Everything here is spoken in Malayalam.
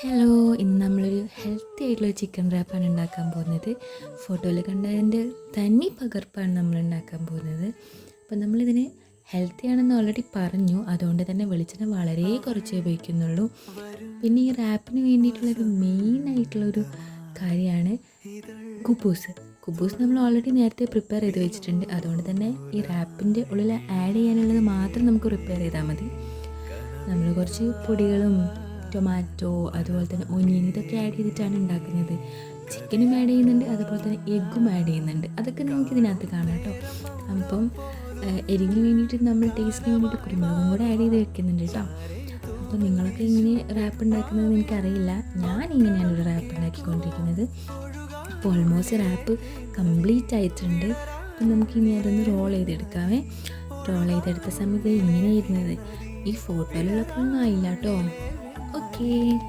ഹലോ, ഇന്ന് നമ്മളൊരു ഹെൽത്തി ആയിട്ടുള്ളൊരു ചിക്കൻ റാപ്പാണ് ഉണ്ടാക്കാൻ പോകുന്നത്. ഫോട്ടോയിൽ കണ്ടതിൻ്റെ തനി പകർപ്പാണ് നമ്മൾ ഉണ്ടാക്കാൻ പോകുന്നത്. അപ്പോൾ നമ്മളിതിന് ഹെൽത്തി ആണെന്ന് ഓൾറെഡി പറഞ്ഞു, അതുകൊണ്ട് തന്നെ വെളിച്ചെണ്ണ വളരെ കുറച്ചേ ഉപയോഗിക്കുന്നുള്ളൂ. പിന്നെ ഈ റാപ്പിന് വേണ്ടിയിട്ടുള്ളൊരു മെയിനായിട്ടുള്ളൊരു കാര്യമാണ് കുബൂസ് നമ്മൾ ഓൾറെഡി നേരത്തെ പ്രിപ്പയർ ചെയ്ത് വെച്ചിട്ടുണ്ട്. അതുകൊണ്ട് തന്നെ ഈ റാപ്പിൻ്റെ ഉള്ളിൽ ആഡ് ചെയ്യാനുള്ളത് മാത്രം നമുക്ക് പ്രിപ്പയർ ചെയ്താൽ മതി. നമ്മൾ കുറച്ച് പൊടികളും ടൊമാറ്റോ അതുപോലെ തന്നെ ഒനിയൻ ഇതൊക്കെ ആഡ് ചെയ്തിട്ടാണ് ഉണ്ടാക്കുന്നത്. ചിക്കനും ആഡ് ചെയ്യുന്നുണ്ട്, അതുപോലെ തന്നെ എഗ്ഗും ആഡ് ചെയ്യുന്നുണ്ട്. അതൊക്കെ നിങ്ങൾക്ക് ഇതിനകത്ത് കാണാം കേട്ടോ. അപ്പം എരിവിന് വേണ്ടിയിട്ട് നമ്മൾ ടേസ്റ്റിന് വേണ്ടിയിട്ട് കുരുമുളകും കൂടെ ആഡ് ചെയ്ത് വെക്കുന്നുണ്ട് കേട്ടോ. അപ്പോൾ നിങ്ങളൊക്കെ ഇങ്ങനെ റാപ്പ് ഉണ്ടാക്കുന്നത് എനിക്കറിയില്ല, ഞാൻ ഇങ്ങനെയാണ് ഒരു റാപ്പ് ഉണ്ടാക്കിക്കൊണ്ടിരിക്കുന്നത്. അപ്പോൾ ഓൾമോസ്റ്റ് റാപ്പ് കംപ്ലീറ്റ് ആയിട്ടുണ്ട്. അപ്പം നമുക്കിനി അതൊന്ന് റോൾ ചെയ്തെടുക്കാമേ. റോൾ ചെയ്തെടുത്ത സമയത്ത് ഇങ്ങനെ ഇരുന്നത് ഈ ഫോട്ടോയിലുള്ളപ്പോഴൊന്നും ആയില്ല കേട്ടോ. ഓക്കേ.